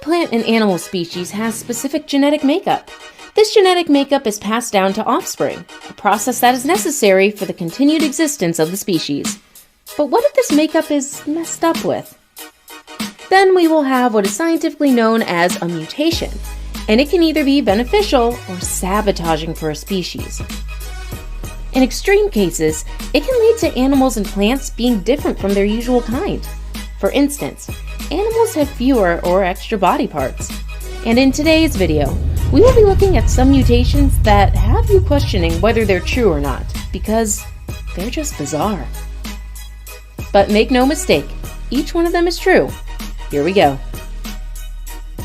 plant and animal species has specific genetic makeup. This genetic makeup is passed down to offspring, a process that is necessary for the continued existence of the species. But what if this makeup is messed up with? Then we will have what is scientifically known as a mutation, and it can either be beneficial or sabotaging for a species. In extreme cases, it can lead to animals and plants being different from their usual kind. For instance, animals have fewer or extra body parts. And in today's video, we will be looking at some mutations that have you questioning whether they're true or not, because they're just bizarre. But make no mistake, each one of them is true. Here we go.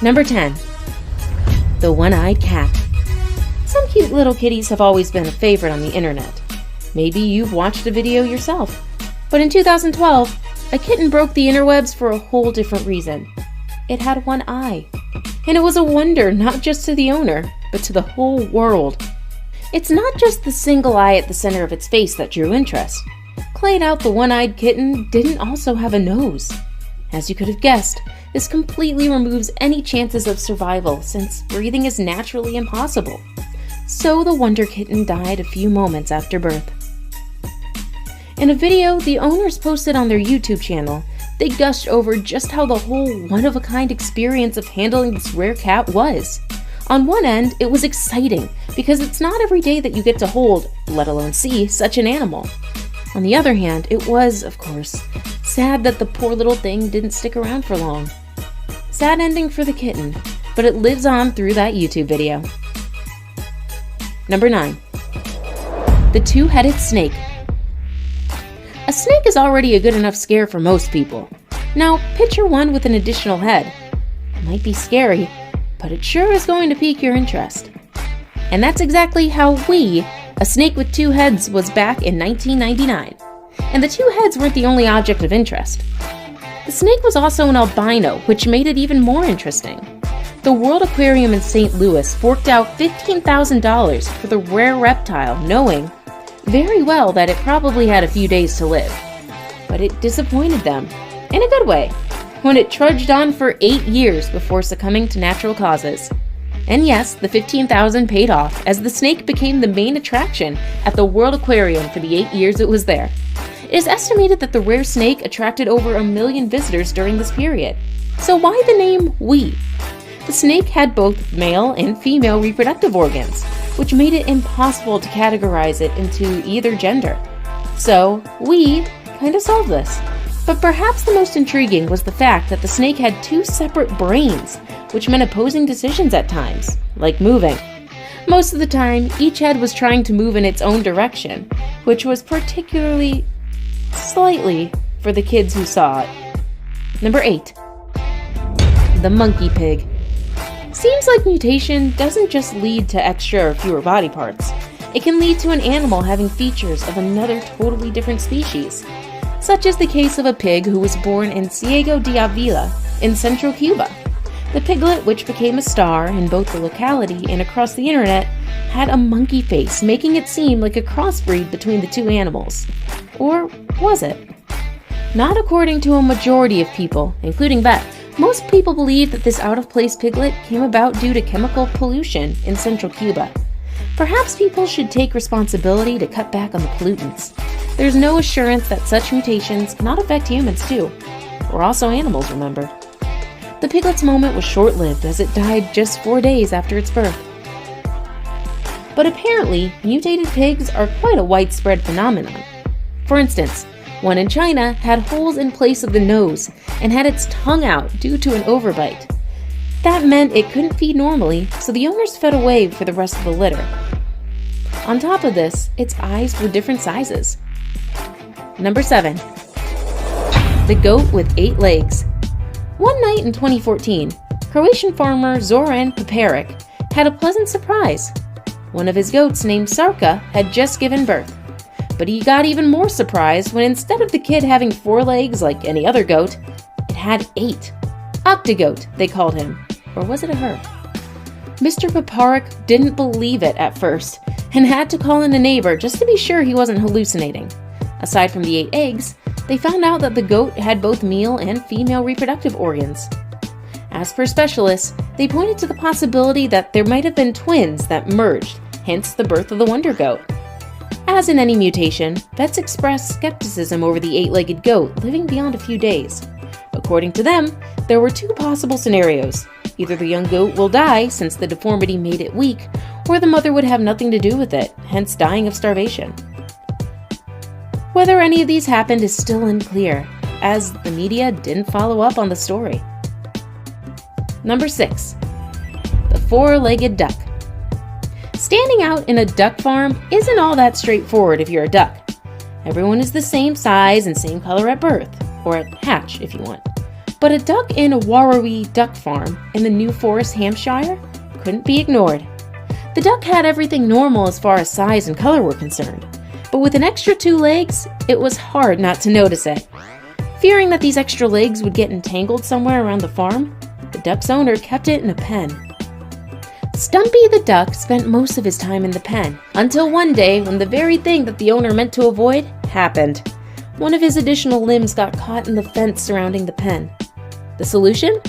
Number 10. The one-eyed cat. Some cute little kitties have always been a favorite on the internet. Maybe you've watched a video yourself. But in 2012, a kitten broke the interwebs for a whole different reason. It had one eye. And it was a wonder not just to the owner, but to the whole world. It's not just the single eye at the center of its face that drew interest. Played out, the one-eyed kitten didn't also have a nose. As you could have guessed, this completely removes any chances of survival since breathing is naturally impossible. So the wonder kitten died a few moments after birth. In a video the owners posted on their YouTube channel, they gushed over just how the whole one-of-a-kind experience of handling this rare cat was. On one end, it was exciting because it's not every day that you get to hold, let alone see, such an animal. On the other hand, it was, of course, sad that the poor little thing didn't stick around for long. Sad ending for the kitten, but it lives on through that YouTube video. Number 9. The two-headed snake. A snake is already a good enough scare for most people. Now, picture one with an additional head. It might be scary, but it sure is going to pique your interest. And that's exactly how A Snake with Two Heads was back in 1999. And the two heads weren't the only object of interest. The snake was also an albino, which made it even more interesting. The World Aquarium in St. Louis forked out $15,000 for the rare reptile, knowing very well that it probably had a few days to live. But it disappointed them, in a good way, when it trudged on for 8 years before succumbing to natural causes. And yes, the $15,000 paid off as the snake became the main attraction at the World Aquarium for the 8 years it was there. It is estimated that the rare snake attracted over 1 million visitors during this period. So why the name Wee? The snake had both male and female reproductive organs, which made it impossible to categorize it into either gender. So, we kind of solved this. But perhaps the most intriguing was the fact that the snake had 2 separate brains, which meant opposing decisions at times, like moving. Most of the time, each head was trying to move in its own direction, which was particularly slightly for the kids who saw it. Number 8. The monkey pig. Seems like mutation doesn't just lead to extra or fewer body parts. It can lead to an animal having features of another totally different species, such as the case of a pig who was born in Ciego de Avila in central Cuba. The piglet, which became a star in both the locality and across the internet, had a monkey face, making it seem like a crossbreed between the two animals. Or was it? Not according to a majority of people, including Beth. Most people believe that this out-of-place piglet came about due to chemical pollution in central Cuba. Perhaps people should take responsibility to cut back on the pollutants. There's no assurance that such mutations cannot affect humans too. Or also animals, remember. The piglet's moment was short-lived as it died just 4 days after its birth. But apparently, mutated pigs are quite a widespread phenomenon. For instance, one in China had holes in place of the nose and had its tongue out due to an overbite. That meant it couldn't feed normally, so the owners fed away for the rest of the litter. On top of this, its eyes were different sizes. Number 7. The goat with 8 legs. One night in 2014, Croatian farmer Zoran Peperic had a pleasant surprise. One of his goats named Sarka had just given birth. But he got even more surprised when instead of the kid having 4 legs like any other goat, it had 8. Octogoat, they called him. Or was it a her? Mr. Peperic didn't believe it at first and had to call in a neighbor just to be sure he wasn't hallucinating. Aside from the 8 eggs, they found out that the goat had both male and female reproductive organs. As per specialists, they pointed to the possibility that there might have been twins that merged, hence the birth of the wonder goat. As in any mutation, vets expressed skepticism over the 8-legged goat living beyond a few days. According to them, there were two possible scenarios. Either the young goat will die since the deformity made it weak, or the mother would have nothing to do with it, hence dying of starvation. Whether any of these happened is still unclear, as the media didn't follow up on the story. Number 6. The 4-legged duck. Standing out in a duck farm isn't all that straightforward if you're a duck. Everyone is the same size and same color at birth, or at hatch if you want. But a duck in a Warrawee duck farm in the New Forest, Hampshire couldn't be ignored. The duck had everything normal as far as size and color were concerned, but with an extra 2 legs, it was hard not to notice it. Fearing that these extra legs would get entangled somewhere around the farm, the duck's owner kept it in a pen. Stumpy the duck spent most of his time in the pen, until one day when the very thing that the owner meant to avoid happened. One of his additional limbs got caught in the fence surrounding the pen. The solution?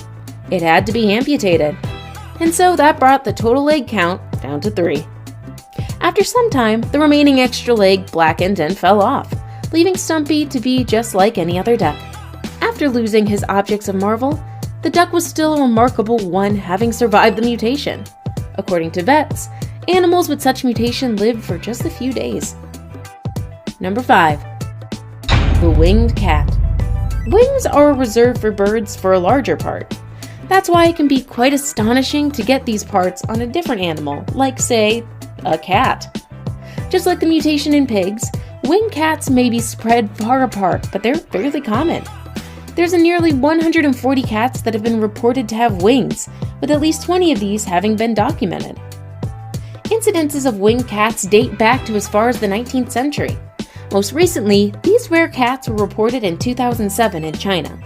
It had to be amputated. And so that brought the total leg count down to 3. After some time, the remaining extra leg blackened and fell off, leaving Stumpy to be just like any other duck. After losing his objects of marvel, the duck was still a remarkable one, having survived the mutation. According to vets, animals with such mutation live for just a few days. Number 5. The winged cat. Wings are reserved for birds for a larger part. That's why it can be quite astonishing to get these parts on a different animal, like, say, a cat. Just like the mutation in pigs, winged cats may be spread far apart, but they're fairly common. There's a nearly 140 cats that have been reported to have wings, with at least 20 of these having been documented. Incidences of winged cats date back to as far as the 19th century. Most recently, these rare cats were reported in 2007 in China.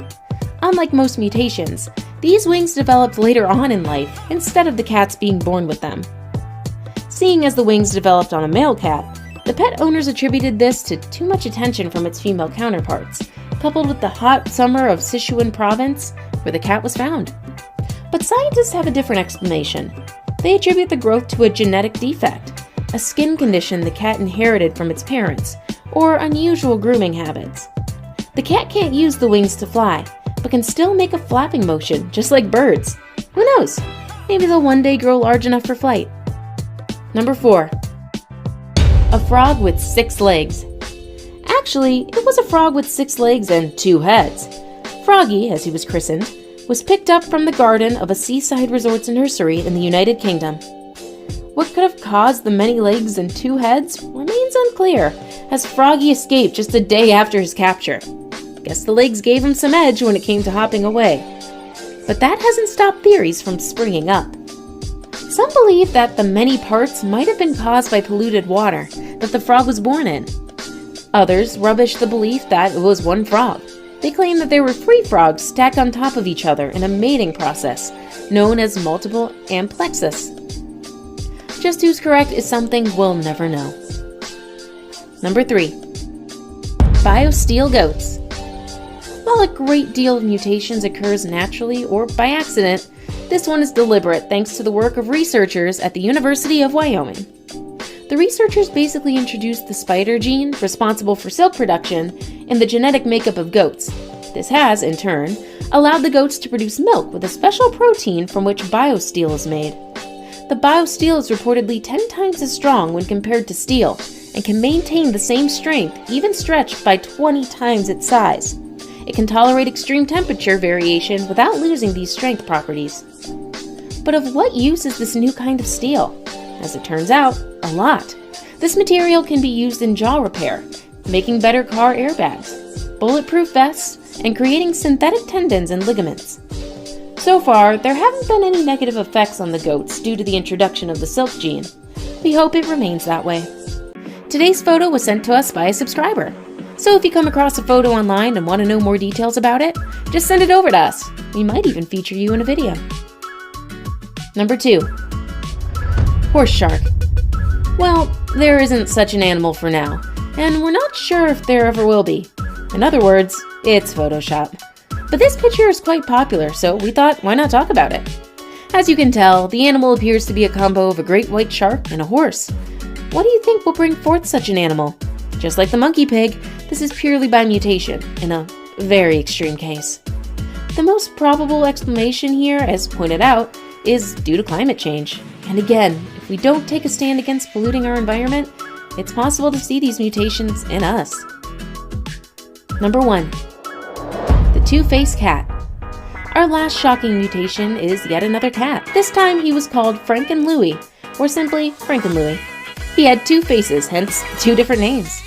Unlike most mutations, these wings developed later on in life instead of the cats being born with them. Seeing as the wings developed on a male cat, the pet owners attributed this to too much attention from its female counterparts, coupled with the hot summer of Sichuan province where the cat was found. But scientists have a different explanation. They attribute the growth to a genetic defect, a skin condition the cat inherited from its parents, or unusual grooming habits. The cat can't use the wings to fly, but can still make a flapping motion, just like birds. Who knows? Maybe they'll one day grow large enough for flight. Number 4. A frog with 6 legs. Actually, it was a frog with 6 legs and 2 heads. Froggy, as he was christened, was picked up from the garden of a seaside resort's nursery in the United Kingdom. What could have caused the many legs and 2 heads remains unclear, as Froggy escaped just a day after his capture. Guess the legs gave him some edge when it came to hopping away. But that hasn't stopped theories from springing up. Some believe that the many parts might have been caused by polluted water that the frog was born in. Others rubbish the belief that it was one frog. They claim that there were 3 frogs stacked on top of each other in a mating process known as multiple amplexus. Just who's correct is something we'll never know. Number 3. Biosteel goats. While a great deal of mutations occurs naturally or by accident, this one is deliberate thanks to the work of researchers at the University of Wyoming. The researchers basically introduced the spider gene responsible for silk production in the genetic makeup of goats. This has, in turn, allowed the goats to produce milk with a special protein from which biosteel is made. The biosteel is reportedly 10 times as strong when compared to steel and can maintain the same strength, even stretched by 20 times its size. It can tolerate extreme temperature variation without losing these strength properties. But of what use is this new kind of steel? As it turns out, a lot. This material can be used in jaw repair, making better car airbags, bulletproof vests, and creating synthetic tendons and ligaments. So far, there haven't been any negative effects on the goats due to the introduction of the silk gene. We hope it remains that way. Today's photo was sent to us by a subscriber. So if you come across a photo online and want to know more details about it, just send it over to us. We might even feature you in a video. Number 2. Horse shark. Well, there isn't such an animal for now, and we're not sure if there ever will be. In other words, it's Photoshop. But this picture is quite popular, so we thought, why not talk about it? As you can tell, the animal appears to be a combo of a great white shark and a horse. What do you think will bring forth such an animal? Just like the monkey pig, this is purely by mutation, in a very extreme case. The most probable explanation here, as pointed out, is due to climate change. And again, if we don't take a stand against polluting our environment, it's possible to see these mutations in us. Number 1. The two-faced cat. Our last shocking mutation is yet another cat. This time he was called Frankenlouis, or simply Frankenlouis. He had 2 faces, hence 2 different names.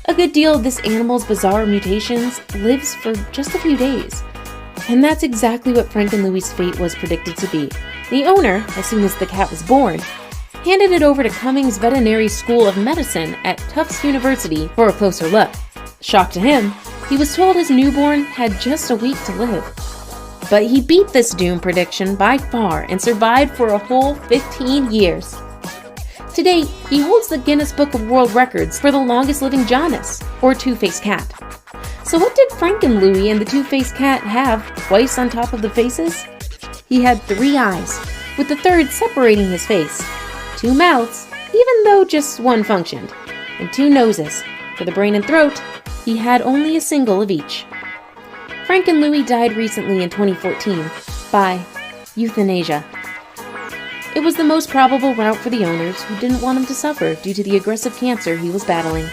A good deal of this animal's bizarre mutations lives for just a few days. And that's exactly what Frankenlouis' fate was predicted to be. The owner, as soon as the cat was born, handed it over to Cummings Veterinary School of Medicine at Tufts University for a closer look. Shocked to him, he was told his newborn had just a week to live. But he beat this doom prediction by far and survived for a whole 15 years. Today, he holds the Guinness Book of World Records for the longest living Janus, or two-faced cat. So what did Frankenlouis and the two-faced cat have twice on top of the faces? He had 3 eyes, with the third separating his face, 2 mouths, even though just one functioned, and 2 noses. For the brain and throat, he had only a single of each. Frankenlouis died recently in 2014 by euthanasia. It was the most probable route for the owners who didn't want him to suffer due to the aggressive cancer he was battling.